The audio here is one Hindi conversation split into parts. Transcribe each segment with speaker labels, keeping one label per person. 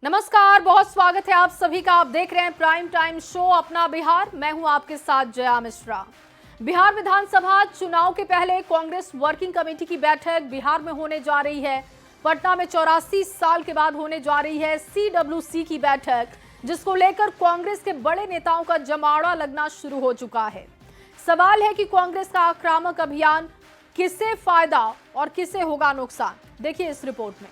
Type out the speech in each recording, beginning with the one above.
Speaker 1: नमस्कार, बहुत स्वागत है आप सभी का। आप देख रहे हैं प्राइम टाइम शो अपना बिहार। मैं हूं आपके साथ जया मिश्रा। बिहार विधानसभा चुनाव के पहले कांग्रेस वर्किंग कमेटी की बैठक बिहार में होने जा रही है। पटना में 84 साल के बाद होने जा रही है CWC की बैठक, जिसको लेकर कांग्रेस के बड़े नेताओं का जमावड़ा लगना शुरू हो चुका है। सवाल है कि कांग्रेस का आक्रामक अभियान किसे फायदा और किसे होगा नुकसान। देखिए इस रिपोर्ट में।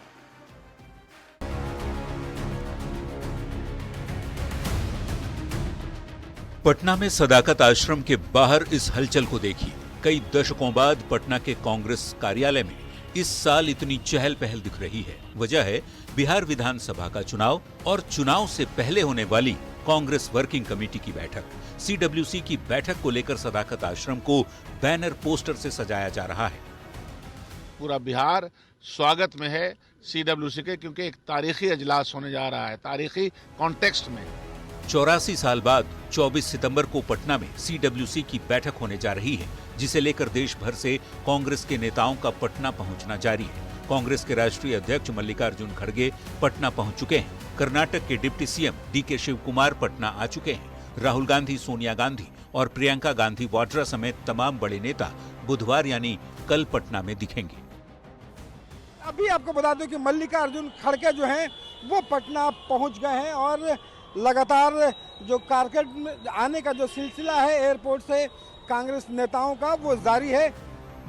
Speaker 2: पटना में सदाकत आश्रम के बाहर इस हलचल को देखिए। कई दशकों बाद पटना के कांग्रेस कार्यालय में इस साल इतनी चहल पहल दिख रही है। वजह है बिहार विधानसभा का चुनाव और चुनाव से पहले होने वाली कांग्रेस वर्किंग कमेटी की बैठक। CWC की बैठक को लेकर सदाकत आश्रम को बैनर पोस्टर से सजाया जा रहा है।
Speaker 3: पूरा बिहार स्वागत में है CWC के, क्योंकि एक तारीखी अजलास होने जा रहा है, तारीखी कॉन्टेक्स्ट में।
Speaker 2: 84 साल बाद 24 सितंबर को पटना में CWC की बैठक होने जा रही है, जिसे लेकर देश भर से कांग्रेस के नेताओं का पटना पहुंचना जारी है। कांग्रेस के राष्ट्रीय अध्यक्ष मल्लिकार्जुन खड़गे पटना पहुंच चुके हैं। कर्नाटक के deputy CM DK Shivakumar Patna आ चुके हैं। राहुल गांधी, सोनिया गांधी और प्रियंका गांधी वाड्रा समेत तमाम बड़े नेता बुधवार यानी कल पटना में दिखेंगे।
Speaker 4: अभी आपको बता दूं कि मल्लिकार्जुन खड़गे जो हैं वो पटना पहुंच गए हैं और लगातार जो कारकेड में आने का जो सिलसिला है एयरपोर्ट से कांग्रेस नेताओं का वो जारी है।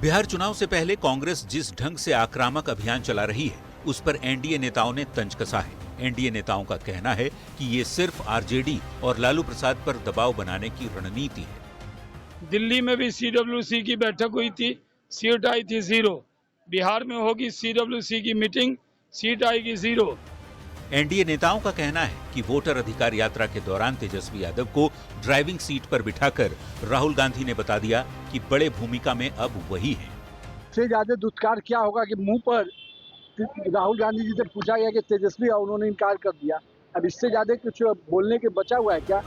Speaker 2: बिहार चुनाव से पहले कांग्रेस जिस ढंग से आक्रामक अभियान चला रही है, उस पर NDA नेताओं ने तंज कसा है। NDA नेताओं का कहना है कि ये सिर्फ RJD और लालू प्रसाद पर दबाव बनाने की रणनीति है।
Speaker 5: दिल्ली में भी CWC की बैठक हुई थी, सीट आई थी 0। बिहार में होगी CWC की मीटिंग, सीट आएगी 0।
Speaker 2: NDA नेताओं का कहना है कि वोटर अधिकार यात्रा के दौरान तेजस्वी यादव को ड्राइविंग सीट पर बिठाकर राहुल गांधी ने बता दिया कि बड़े भूमिका में अब वही है।
Speaker 6: इससे ज्यादा दुष्कार क्या होगा कि मुंह पर राहुल गांधी जी से पूछा गया कि तेजस्वी, और उन्होंने इनकार कर दिया। अब इससे ज्यादा कुछ बोलने के बचा हुआ है क्या?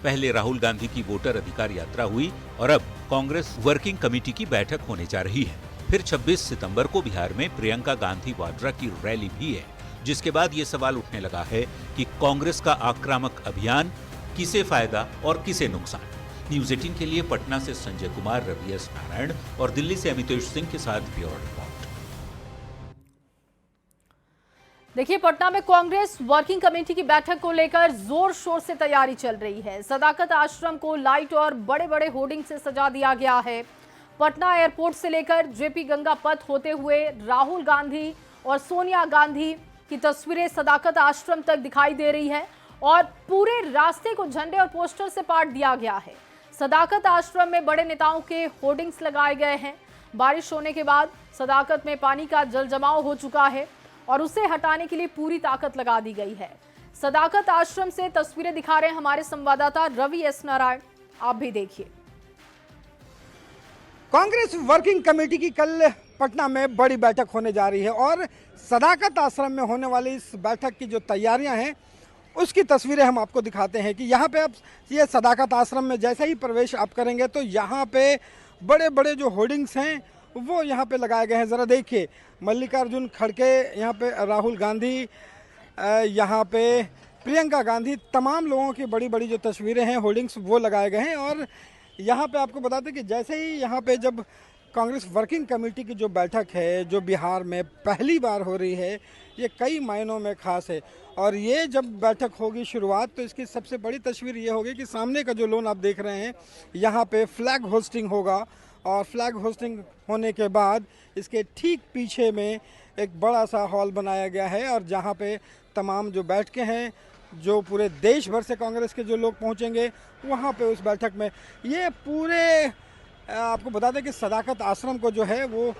Speaker 2: पहले राहुल गांधी की वोटर अधिकार यात्रा हुई और अब कांग्रेस वर्किंग कमेटी की बैठक होने जा रही है। फिर 26 सितंबर को बिहार में प्रियंका गांधी वाड्रा की रैली भी है, जिसके बाद ये सवाल उठने लगा है कि कांग्रेस का आक्रामक अभियान किसे फायदा और किसे नुकसान। न्यूज़ 18 के लिए पटना से संजय कुमार, रवि एस नारायण और दिल्ली से अमितेश सिंह के साथ ब्यूरो रिपोर्ट।
Speaker 1: देखिए, पटना में कांग्रेस वर्किंग कमेटी की बैठक को लेकर जोर शोर से तैयारी चल रही है। सदाकत आश्रम को लाइट और बड़े बड़े होर्डिंग से सजा दिया गया है। पटना एयरपोर्ट से लेकर JP गंगा पथ होते हुए राहुल गांधी और सोनिया गांधी की तस्वीरें सदाकत आश्रम तक दिखाई दे रही है और पूरे रास्ते को झंडे और पोस्टर से पाट दिया गया है। सदाकत आश्रम में बड़े नेताओं के होर्डिंग्स लगाए गए हैं। बारिश होने के बाद सदाकत में पानी का जल जमाव हो चुका है और उसे हटाने के लिए पूरी ताकत लगा दी गई है। सदाकत आश्रम से तस्वीरें दिखा रहे हैं हमारे संवाददाता रवि एस नारायण, आप भी देखिए।
Speaker 4: कांग्रेस वर्किंग कमेटी की कल पटना में बड़ी बैठक होने जा रही है और सदाकत आश्रम में होने वाली इस बैठक की जो तैयारियां हैं उसकी तस्वीरें हम आपको दिखाते हैं कि यहाँ पे आप ये सदाकत आश्रम में जैसे ही प्रवेश आप करेंगे तो यहाँ पे बड़े बड़े जो होर्डिंग्स हैं वो यहाँ पे लगाए गए हैं। ज़रा देखिए, मल्लिकार्जुन खड़गे, यहाँ पे राहुल गांधी, यहाँ पे प्रियंका गांधी, तमाम लोगों की बड़ी बड़ी जो तस्वीरें हैं होर्डिंग्स वो लगाए गए हैं। और यहाँ पे आपको बता दें कि जैसे ही यहाँ पे जब कांग्रेस वर्किंग कमेटी की जो बैठक है जो बिहार में पहली बार हो रही है, ये कई मायनों में खास है। और ये जब बैठक होगी शुरुआत, तो इसकी सबसे बड़ी तस्वीर ये होगी कि सामने का जो लोन आप देख रहे हैं यहाँ पे फ्लैग होस्टिंग होगा और फ्लैग होस्टिंग होने के बाद इसके ठीक पीछे में एक बड़ा सा हॉल बनाया गया है और जहाँ पे तमाम जो बैठकें हैं, जो पूरे देश भर से कांग्रेस के जो लोग पहुंचेंगे वहां पे उस बैठक में ये पूरे आपको बता दें कि सदाकत आश्रम को जो है वो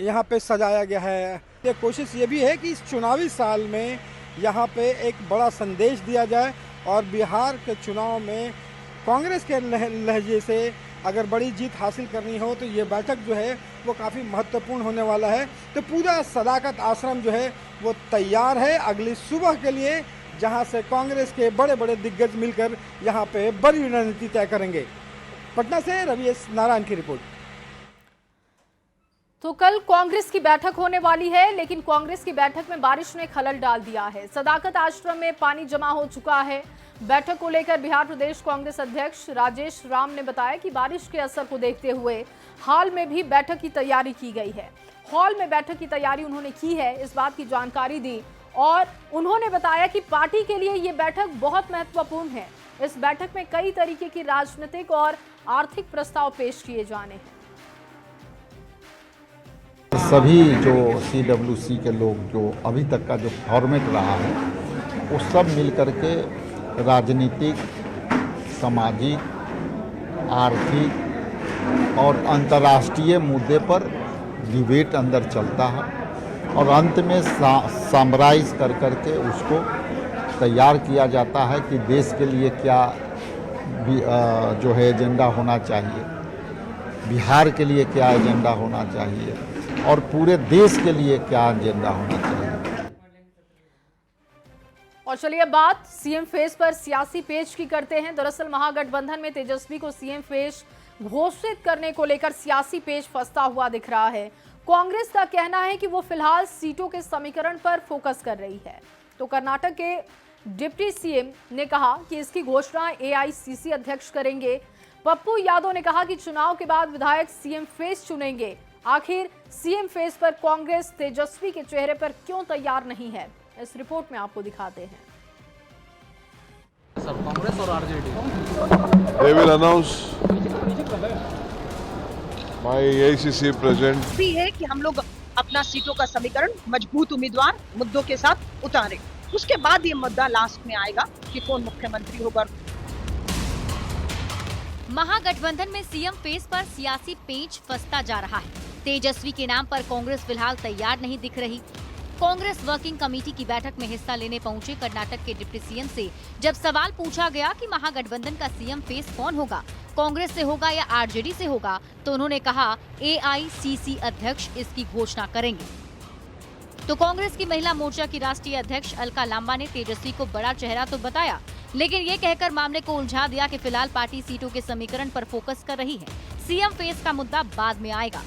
Speaker 4: यहाँ पे सजाया गया है। ये कोशिश ये भी है कि इस चुनावी साल में यहाँ पे एक बड़ा संदेश दिया जाए और बिहार के चुनाव में कांग्रेस के लहजे से अगर बड़ी जीत हासिल करनी हो तो ये बैठक जो है वो काफ़ी महत्वपूर्ण होने वाला है। तो पूरा सदाकत आश्रम जो है वो तैयार है अगली सुबह के लिए, जहां से कांग्रेस के बड़े बड़े दिग्गज मिलकर यहां पे बड़ी रणनीति तय करेंगे। पटना से रवि एस नारायण की रिपोर्ट।
Speaker 1: तो कल कांग्रेस की बैठक होने वाली है, लेकिन कांग्रेस की बैठक में बारिश ने खलल डाल दिया है। सदाकत आश्रम में पानी जमा हो चुका है। बैठक को लेकर बिहार प्रदेश कांग्रेस अध्यक्ष राजेश राम ने बताया कि बारिश के असर को देखते हुए हाल में भी बैठक की तैयारी की गई है। हॉल में बैठक की तैयारी उन्होंने की है, इस बात की जानकारी दी और उन्होंने बताया कि पार्टी के लिए ये बैठक बहुत महत्वपूर्ण है। इस बैठक में कई तरीके की राजनीतिक और आर्थिक प्रस्ताव पेश किए जाने हैं।
Speaker 7: सभी जो CWC के लोग जो अभी तक का जो फॉर्मेट रहा है वो सब मिलकर के राजनीतिक, सामाजिक, आर्थिक और अंतर्राष्ट्रीय मुद्दे पर डिबेट अंदर चलता है और अंत में समराइज कर करके उसको तैयार किया जाता है कि देश के लिए क्या जो है एजेंडा होना चाहिए, बिहार के लिए क्या एजेंडा होना चाहिए और पूरे देश के लिए क्या एजेंडा होना चाहिए।
Speaker 1: और चलिए बात सीएम फेस पर सियासी पेच की करते हैं। दरअसल महागठबंधन में तेजस्वी को सीएम फेस घोषित करने को लेकर सियासी पेच फंसता हुआ दिख रहा है। कांग्रेस का कहना है कि वो फिलहाल सीटों के समीकरण पर फोकस कर रही है। तो कर्नाटक के डिप्टी सीएम ने कहा कि इसकी घोषणा AICC अध्यक्ष करेंगे। पप्पू यादव ने कहा कि चुनाव के बाद विधायक सीएम फेस चुनेंगे। आखिर सीएम फेस पर कांग्रेस तेजस्वी के चेहरे पर क्यों तैयार नहीं है, इस रिपोर्ट में आपको दिखाते हैं।
Speaker 8: सर कांग्रेस और RJD
Speaker 9: They will announce my AICC president.
Speaker 10: भी है कि हम लोग अपना सीटों का समीकरण मजबूत उम्मीदवार मुद्दों के साथ उतारें। उसके बाद ये मुद्दा लास्ट में आएगा कि कौन मुख्यमंत्री होगा।
Speaker 11: महागठबंधन में सीएम फेस पर सियासी पेंच फंसता जा रहा है। तेजस्वी के नाम पर कांग्रेस फिलहाल तैयार नहीं दिख रही। कांग्रेस वर्किंग कमेटी की बैठक में हिस्सा लेने पहुंचे कर्नाटक के डिप्टी सीएम से जब सवाल पूछा गया कि महागठबंधन का सीएम फेस कौन होगा, कांग्रेस से होगा या आरजेडी से होगा, तो उन्होंने कहा AICC अध्यक्ष इसकी घोषणा करेंगे। तो कांग्रेस की महिला मोर्चा की राष्ट्रीय अध्यक्ष अलका लांबा ने तेजस्वी को बड़ा चेहरा तो बताया, लेकिन ये कहकर मामले को उलझा दिया कि फिलहाल पार्टी सीटों के समीकरण पर फोकस कर रही है। सीएम फेस का मुद्दा बाद में आएगा।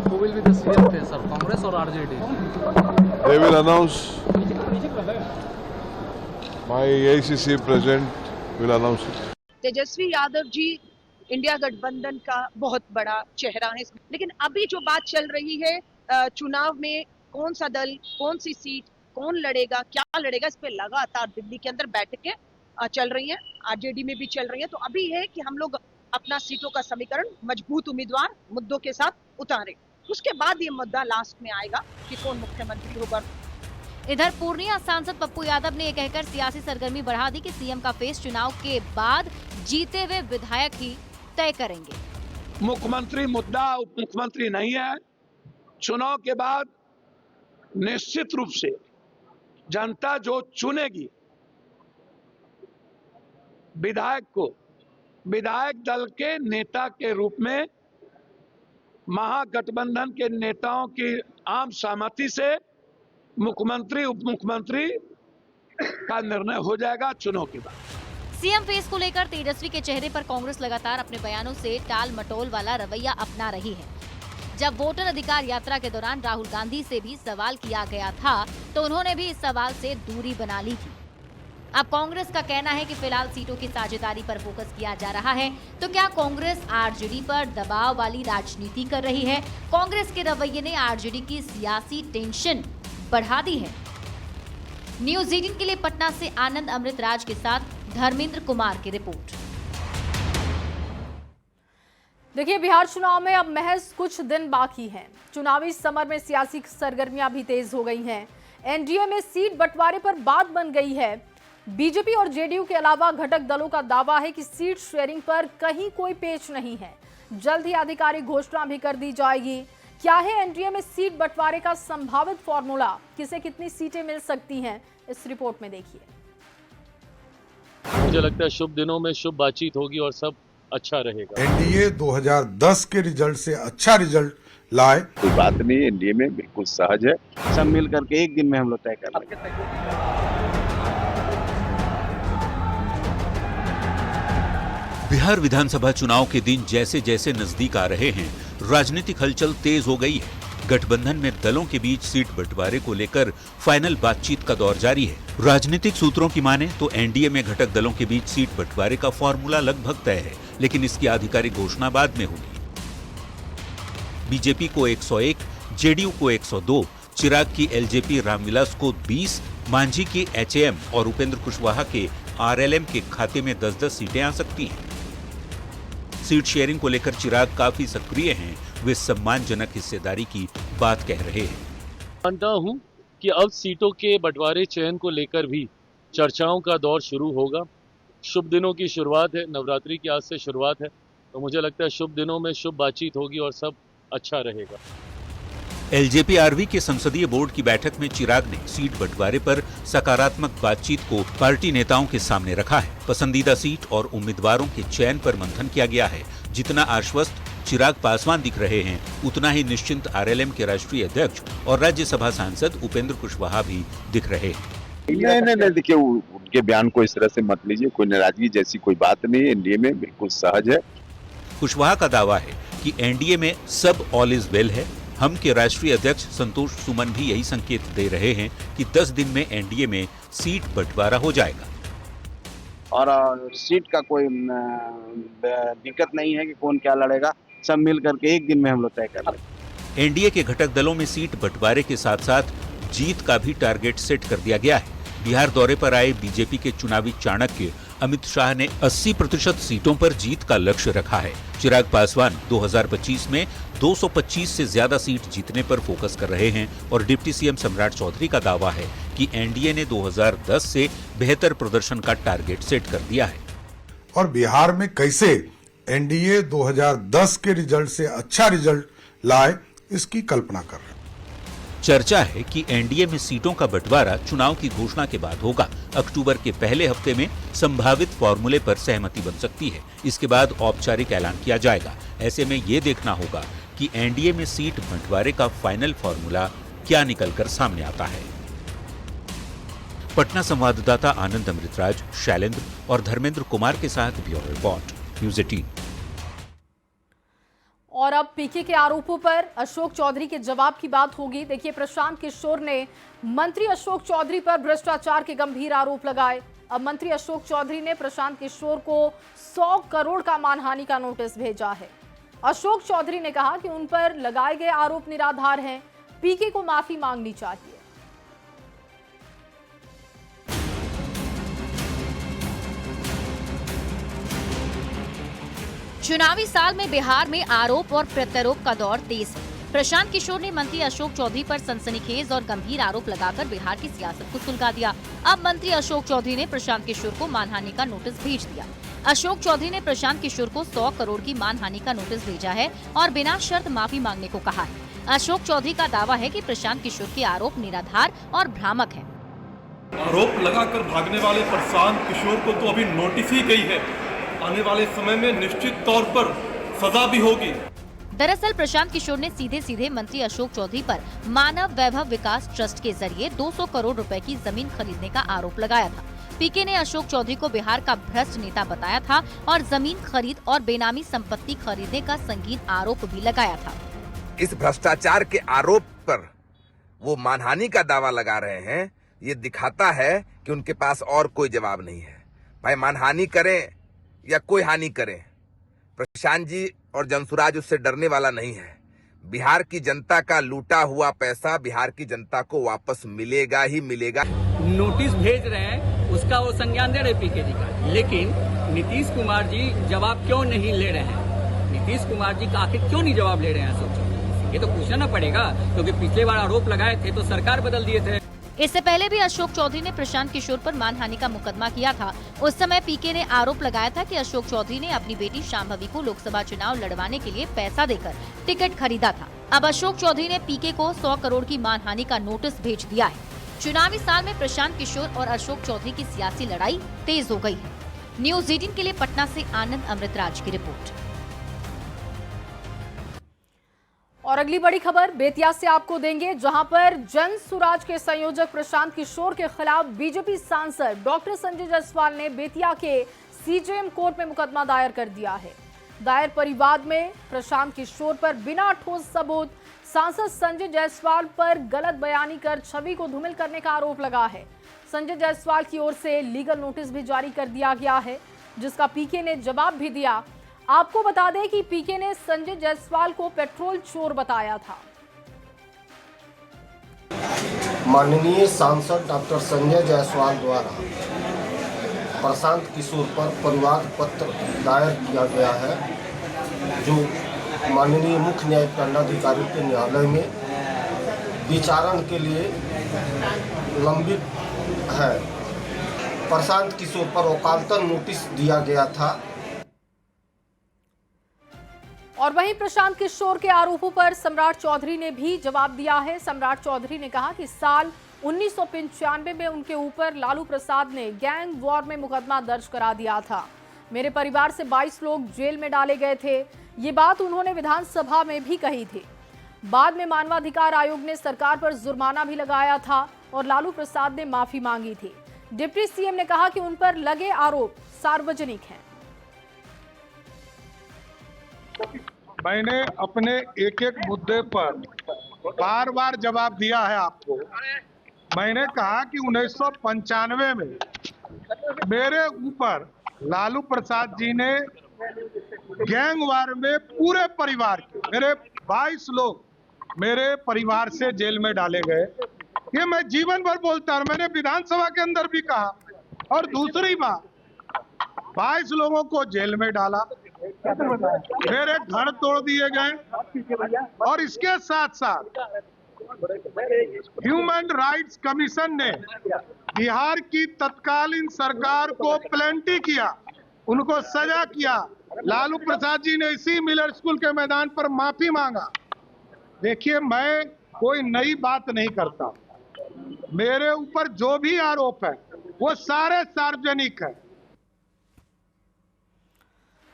Speaker 8: Who will be the CM face, sir? Congress और RJD
Speaker 9: They will announce my AICC president will announce it.
Speaker 10: Tejashwi Yadav ji India गठबंधन का बहुत बड़ा चेहरा है, लेकिन अभी जो बात चल रही है चुनाव में कौन सा दल, कौन सी सीट, कौन लड़ेगा, क्या लड़ेगा, इस पे लगातार दिल्ली के अंदर बैठकें चल रही हैं, आरजेडी में भी चल रही हैं। तो अभी है कि हम लोग अपना सीटों का समीकरण मजबूत उम्मीदवार मुद्दों के साथ उतारें। उसके बाद ये मुद्दा लास्ट में आएगा कि कौन मुख्यमंत्री होगा।
Speaker 11: इधर पूर्णिया सांसद पप्पू यादव ने ये कहकर सियासी सरगर्मी बढ़ा दी कि सीएम का फेस चुनाव के बाद जीते हुए विधायक ही तय करेंगे।
Speaker 5: मुख्यमंत्री मुद्दा उप मुख्यमंत्री नहीं है। चुनाव के बाद निश्चित रूप से जनता जो चुनेगी विधायक को, विधायक दल के नेता के रूप में महागठबंधन के नेताओं की आम सहमति से मुख्यमंत्री उप मुख्यमंत्री का निर्णय हो जाएगा चुनाव के बाद।
Speaker 11: सीएम फेस को लेकर तेजस्वी के चेहरे पर कांग्रेस लगातार अपने बयानों से टाल मटोल वाला रवैया अपना रही है। जब वोटर अधिकार यात्रा के दौरान राहुल गांधी से भी सवाल किया गया था तो उन्होंने भी इस सवाल से दूरी बना ली थी। अब कांग्रेस का कहना है कि फिलहाल सीटों की साझेदारी पर फोकस किया जा रहा है। तो क्या कांग्रेस आरजेडी पर दबाव वाली राजनीति कर रही है? कांग्रेस के रवैये ने आरजेडी की सियासी टेंशन बढ़ा दी है। न्यूज़ 18 के लिए पटना से आनंद अमृतराज के साथ धर्मेंद्र कुमार की रिपोर्ट।
Speaker 1: देखिए, बिहार चुनाव में अब महज कुछ दिन बाकी हैं। चुनावी समर में सियासी सरगर्मियां भी तेज हो गई हैं। एनडीए में सीट बंटवारे पर बात बन गई है। बीजेपी और जेडीयू के अलावा घटक दलों का दावा है कि सीट शेयरिंग पर कहीं कोई पेच नहीं है। जल्द ही आधिकारिक घोषणा भी कर दी जाएगी। क्या है एनडीए में सीट बंटवारे का संभावित फॉर्मूला, किसे कितनी सीटें मिल सकती हैं, इस रिपोर्ट में देखिए।
Speaker 12: मुझे लगता है शुभ दिनों में शुभ बातचीत होगी और सब अच्छा रहेगा।
Speaker 9: एनडीए 2010 के रिजल्ट से अच्छा रिजल्ट लाए।
Speaker 13: कोई बात नहीं, एनडीए में बिल्कुल सहज है। सब मिल करके एक दिन में हम लोग तय कर लेंगे।
Speaker 2: बिहार विधानसभा चुनाव के दिन जैसे जैसे नजदीक आ रहे हैं, राजनीतिक हलचल तेज हो गई है। गठबंधन में दलों के बीच सीट बंटवारे को लेकर फाइनल बातचीत का दौर जारी है। राजनीतिक सूत्रों की माने तो एनडीए में घटक दलों के बीच सीट बंटवारे का फॉर्मूला लगभग तय है, लेकिन इसकी आधिकारिक घोषणा बाद में होगी। बीजेपी को 101, जेडीयू को 102, चिराग की एलजेपी रामविलास को 20, मांझी की एचएएम और उपेंद्र कुशवाहा के आरएलएम के खाते में 10-10 सीटें आ सकती हैं। सीट शेयरिंग को लेकर चिराग काफी सक्रिय हैं। वे सम्मानजनक हिस्सेदारी की बात कह रहे हैं।
Speaker 12: मानता हूं कि अब सीटों के बंटवारे चयन को लेकर भी चर्चाओं का दौर शुरू होगा। शुभ दिनों की शुरुआत है, नवरात्रि की आज से शुरुआत है, तो मुझे लगता है शुभ दिनों में शुभ बातचीत होगी और सब अच्छा रहेगा।
Speaker 2: एलजेपी-आरवी के संसदीय बोर्ड की बैठक में चिराग ने सीट बंटवारे पर सकारात्मक बातचीत को पार्टी नेताओं के सामने रखा है। पसंदीदा सीट और उम्मीदवारों के चयन पर मंथन किया गया है। जितना आश्वस्त चिराग पासवान दिख रहे हैं, उतना ही निश्चिंत आरएलएम के राष्ट्रीय अध्यक्ष और राज्यसभा सांसद उपेंद्र कुशवाहा भी दिख रहे हैं।
Speaker 13: नहीं, देखिए उनके बयान को इस तरह से मत लीजिए। कोई नाराजगी जैसी कोई बात नहीं है। एनडीए में बिल्कुल सहज है।
Speaker 2: कुशवाहा का दावा है कि एनडीए में सब ऑल इज वेल है। हम के राष्ट्रीय अध्यक्ष संतोष सुमन भी यही संकेत दे रहे हैं कि 10 दिन में एनडीए में सीट बंटवारा हो जाएगा
Speaker 13: और सीट का कोई दिक्कत नहीं है कि कौन क्या लड़ेगा। सब मिल करके एक दिन में हम लोग तय कर लेंगे।
Speaker 2: एनडीए के घटक दलों में सीट बंटवारे के साथ साथ जीत का भी टारगेट सेट कर दिया गया है। बिहार दौरे पर आए बीजेपी के चुनावी चाणक्य अमित शाह ने 80% सीटों पर जीत का लक्ष्य रखा है। चिराग पासवान 2025 में 225 से ज्यादा सीट जीतने पर फोकस कर रहे हैं और डिप्टी सीएम सम्राट चौधरी का दावा है कि एनडीए ने 2010 से बेहतर प्रदर्शन का टारगेट सेट कर दिया है।
Speaker 9: और बिहार में कैसे एनडीए 2010 के रिजल्ट से अच्छा रिजल्ट लाए, इसकी कल्पना कर रहे हैं।
Speaker 2: चर्चा है कि एनडीए में सीटों का बंटवारा चुनाव की घोषणा के बाद होगा। अक्टूबर के पहले हफ्ते में संभावित फॉर्मूले पर सहमति बन सकती है। इसके बाद औपचारिक ऐलान किया जाएगा। ऐसे में ये देखना होगा कि एनडीए में सीट बंटवारे का फाइनल फॉर्मूला क्या निकलकर सामने आता है। पटना संवाददाता आनंद अमृतराज, शैलेंद्र और धर्मेंद्र कुमार के साथ ब्यूरो रिपोर्ट, न्यूज़ 18।
Speaker 1: और अब पीके के आरोपों पर अशोक चौधरी के जवाब की बात होगी। देखिए, प्रशांत किशोर ने मंत्री अशोक चौधरी पर भ्रष्टाचार के गंभीर आरोप लगाए। अब मंत्री अशोक चौधरी ने प्रशांत किशोर को 100 करोड़ का मानहानि का नोटिस भेजा है। अशोक चौधरी ने कहा कि उन पर लगाए गए आरोप निराधार हैं। पीके को माफी मांगनी चाहिए।
Speaker 11: चुनावी साल में बिहार में आरोप और प्रत्यारोप का दौर तेज है। प्रशांत किशोर ने मंत्री अशोक चौधरी पर सनसनीखेज और गंभीर आरोप लगाकर बिहार की सियासत को सुलगा दिया। अब मंत्री अशोक चौधरी ने प्रशांत किशोर को मानहानि का नोटिस भेज दिया। अशोक चौधरी ने प्रशांत किशोर को 100 करोड़ की मानहानि का नोटिस भेजा है और बिना शर्त माफी मांगने को कहा है। अशोक चौधरी का दावा है कि प्रशांत किशोर के आरोप निराधार और भ्रामक है।
Speaker 14: आरोप लगाकर भागने वाले प्रशांत किशोर को तो अभी नोटिस ही गई है। आने वाले समय में निश्चित तौर पर सजा भी होगी।
Speaker 11: दरअसल प्रशांत किशोर ने सीधे सीधे मंत्री अशोक चौधरी पर मानव वैभव विकास ट्रस्ट के जरिए 200 करोड़ रुपए की जमीन खरीदने का आरोप लगाया था। पीके ने अशोक चौधरी को बिहार का भ्रष्ट नेता बताया था और जमीन खरीद और बेनामी संपत्ति खरीदने का संगीन आरोप भी लगाया था।
Speaker 15: इस भ्रष्टाचार के आरोप पर वो मानहानि का दावा लगा रहे हैं। ये दिखाता है कि उनके पास और कोई जवाब नहीं है। भाई मानहानि करें या कोई हानि करें, प्रशांत जी और जनसुराज उससे डरने वाला नहीं है। बिहार की जनता का लूटा हुआ पैसा बिहार की जनता को वापस मिलेगा ही मिलेगा।
Speaker 16: नोटिस भेज रहे हैं, उसका वो संज्ञान दे रहे पीके जी का, लेकिन नीतीश कुमार जी जवाब क्यों नहीं ले रहे हैं? नीतीश कुमार जी का आखिर क्यों नहीं जवाब ले रहे हैं अशोक चौधरी? ये तो पूछना ना पड़ेगा, क्योंकि पिछले बार आरोप लगाए थे तो सरकार बदल दिए थे।
Speaker 11: इससे पहले भी अशोक चौधरी ने प्रशांत किशोर पर मानहानि का मुकदमा किया था। उस समय पीके ने आरोप लगाया था कि अशोक चौधरी ने अपनी बेटी शांभवी को लोकसभा चुनाव लड़वाने के लिए पैसा देकर टिकट खरीदा था। अब अशोक चौधरी ने पीके को 100 करोड़ की मानहानि का नोटिस भेज दिया है। चुनावी साल में प्रशांत किशोर और अशोक चौधरी की सियासी लड़ाई तेज हो गई है। न्यूज़ 18 के लिए पटना से आनंद अमृतराज की रिपोर्ट।
Speaker 1: और अगली बड़ी खबर बेतिया से आपको देंगे, जहां पर जन सुराज के संयोजक प्रशांत किशोर के खिलाफ बीजेपी सांसद डॉक्टर संजय जायसवाल ने बेतिया के सीजेएम कोर्ट में मुकदमा दायर कर दिया है। दायर परिवाद में प्रशांत किशोर पर बिना ठोस सबूत सांसद संजय जायसवाल पर गलत बयानी कर छवि को धूमिल करने का आरोप लगा है। संजय जायसवाल की ओर से लीगल नोटिस भी जारी कर दिया गया है, जिसका पीके ने जवाब भी दिया। आपको बता दें कि पीके ने संजय जायसवाल को पेट्रोल चोर बताया था।
Speaker 17: माननीय सांसद डॉक्टर संजय जायसवाल द्वारा प्रशांत किशोर पर परिवाद पत्र दायर किया गया है, जो माननीय मुख्य न्यायिक दंडाधिकारी के न्यायालय में विचारण के लिए लंबित है। प्रशांत किशोर पर वकालतन नोटिस दिया गया था।
Speaker 1: और वहीं प्रशांत किशोर के आरोपों पर सम्राट चौधरी ने भी जवाब दिया है। सम्राट चौधरी ने कहा कि साल 1995 में उनके ऊपर लालू प्रसाद ने गैंग वॉर में मुकदमा दर्ज करा दिया था। मेरे परिवार से 22 लोग जेल में डाले गए थे। ये बात उन्होंने विधानसभा में भी कही थी। बाद में मानवाधिकार आयोग ने सरकार पर जुर्माना भी लगाया था और लालू प्रसाद ने माफी मांगी थी। डिप्टी सीएम ने कहा कि उन पर लगे आरोप सार्वजनिक हैं।
Speaker 18: मैंने अपने एक एक मुद्दे पर बार बार जवाब दिया है आपको। मैंने कहा कि 1995 में मेरे ऊपर लालू प्रसाद जी ने गैंग वार में पूरे परिवार के मेरे 22 लोग मेरे परिवार से जेल में डाले गए। ये मैं जीवन भर बोलता हूं, मैंने विधानसभा के अंदर भी कहा। और दूसरी बात, 22 लोगों को जेल में डाला, मेरे घर तोड़ दिए गए और इसके साथ साथ ह्यूमन राइट्स कमीशन ने बिहार की तत्कालीन सरकार को प्लेंटी किया, उनको सजा किया। लालू प्रसाद जी ने इसी मिलर स्कूल के मैदान पर माफी मांगा। देखिए, मैं कोई नई बात नहीं करता। मेरे ऊपर जो भी आरोप है वो सारे सार्वजनिक है।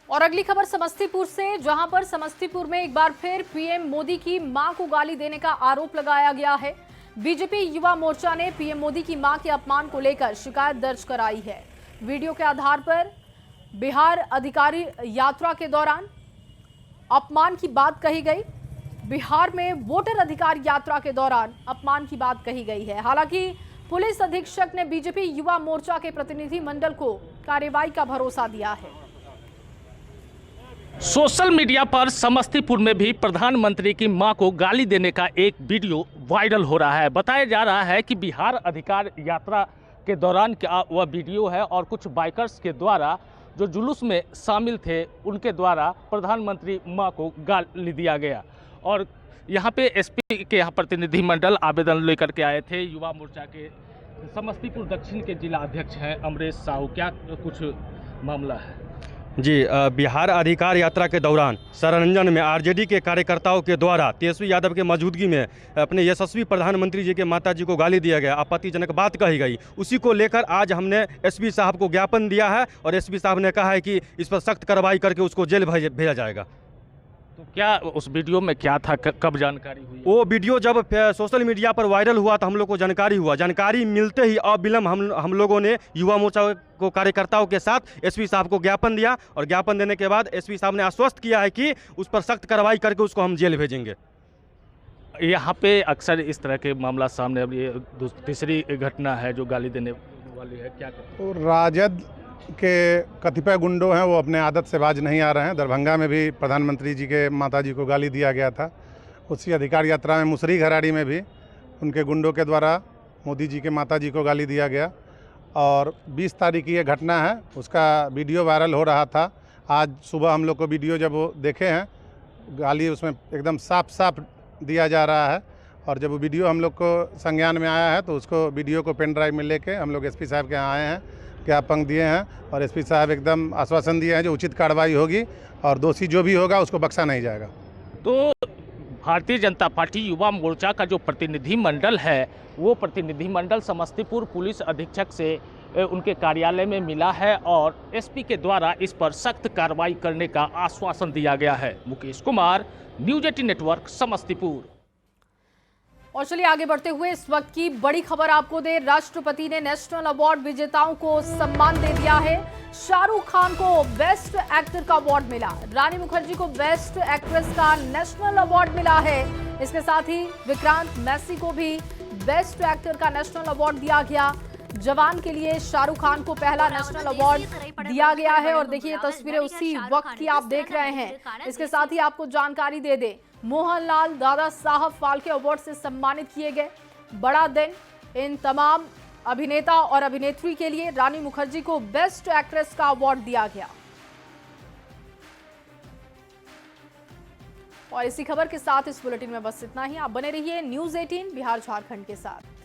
Speaker 1: और अगली खबर समस्तीपुर से, जहां पर समस्तीपुर में एक बार फिर पीएम मोदी की मां को गाली देने का आरोप लगाया गया है। बीजेपी युवा मोर्चा ने पीएम मोदी की मां के अपमान को लेकर शिकायत दर्ज कराई है। वीडियो के आधार पर बिहार अधिकारी यात्रा के दौरान अपमान की बात कही गई। बिहार में वोटर अधिकार यात्रा के दौरान अपमान की बात कही गई है। हालांकि पुलिस अधीक्षक ने बीजेपी युवा मोर्चा के प्रतिनिधि मंडल को कार्रवाई का भरोसा दिया है।
Speaker 19: सोशल मीडिया पर समस्तीपुर में भी प्रधानमंत्री की मां को गाली देने का एक वीडियो वायरल हो रहा है। बताया जा रहा है कि बिहार अधिकार यात्रा के दौरान का वह वीडियो है और कुछ बाइकर्स के द्वारा जो जुलूस में शामिल थे उनके द्वारा प्रधानमंत्री मां को गाली दिया गया। और यहाँ पे एसपी के यहाँ प्रतिनिधिमंडल आवेदन लेकर के आए थे। युवा मोर्चा के समस्तीपुर दक्षिण के जिला अध्यक्ष हैं अमरेश साहू, क्या कुछ मामला है?
Speaker 20: जी, बिहार अधिकार यात्रा के दौरान सरंजन में आरजेडी के कार्यकर्ताओं के द्वारा तेजस्वी यादव के मौजूदगी में अपने यशस्वी प्रधानमंत्री जी के माताजी को गाली दिया गया, आपत्तिजनक बात कही गई। उसी को लेकर आज हमने एसपी साहब को ज्ञापन दिया है और एसपी साहब ने कहा है कि इस पर सख्त कार्रवाई करके उसको जेल भेजा जाएगा।
Speaker 19: तो क्या उस वीडियो में क्या था, कब जानकारी हुई?
Speaker 20: वो वीडियो जब सोशल मीडिया पर वायरल हुआ तो हम लोग को जानकारी हुआ। जानकारी मिलते ही अविलंब हम लोगों ने युवा मोर्चा को कार्यकर्ताओं के साथ एसपी साहब को ज्ञापन दिया और ज्ञापन देने के बाद एसपी साहब ने आश्वस्त किया है कि उस पर सख्त कार्रवाई करके उसको हम जेल भेजेंगे।
Speaker 19: यहाँ पे अक्सर इस तरह के मामला सामने, अब ये तीसरी घटना है जो गाली देने वाली है, क्या
Speaker 21: तो राजद के कतिपय गुंडों हैं, वो अपने आदत से बाज नहीं आ रहे हैं। दरभंगा में भी प्रधानमंत्री जी के माताजी को गाली दिया गया था। उसी अधिकार यात्रा में मुसरी घराड़ी में भी उनके गुंडों के द्वारा मोदी जी के माताजी को गाली दिया गया। और 20 तारीख की ये घटना है, उसका वीडियो वायरल हो रहा था। आज सुबह हम लोग को वीडियो जब वो देखे हैं, गाली उसमें एकदम साफ साफ दिया जा रहा है। और जब वो वीडियो हम लोग को संज्ञान में आया है तो उसको वीडियो को पेन ड्राइव में लेके हम लोग एसपी साहब के यहाँ आए हैं, ज्ञापन दिए हैं और एसपी साहब एकदम आश्वासन दिए हैं जो उचित कार्रवाई होगी और दोषी जो भी होगा उसको बख्शा नहीं जाएगा।
Speaker 19: तो भारतीय जनता पार्टी युवा मोर्चा का जो प्रतिनिधि मंडल है वो प्रतिनिधि मंडल समस्तीपुर पुलिस अधीक्षक से उनके कार्यालय में मिला है और एसपी के द्वारा इस पर सख्त कार्रवाई करने का आश्वासन दिया गया है। Mukesh Kumar, news 18 network, Samastipur.
Speaker 1: और चलिए आगे बढ़ते हुए इस वक्त की बड़ी खबर आपको दे। राष्ट्रपति ने नेशनल अवार्ड विजेताओं को सम्मान दे दिया है। शाहरुख खान को बेस्ट एक्टर का अवार्ड मिला, रानी मुखर्जी को बेस्ट एक्ट्रेस का नेशनल अवार्ड मिला है। इसके साथ ही विक्रांत मैसी को भी बेस्ट एक्टर का नेशनल अवार्ड दिया गया। जवान के लिए शाहरुख खान को पहला नेशनल अवार्ड दिया गया है और देखिए तस्वीरें उसी वक्त की आप देख रहे हैं। इसके साथ ही आपको जानकारी दे दे, मोहनलाल दादा साहब फाल्के अवार्ड से सम्मानित किए गए। बड़ा दिन इन तमाम अभिनेता और अभिनेत्री के लिए। रानी मुखर्जी को बेस्ट एक्ट्रेस का अवार्ड दिया गया। और इसी खबर के साथ इस बुलेटिन में बस इतना ही। आप बने रहिए न्यूज़ 18 बिहार झारखंड के साथ।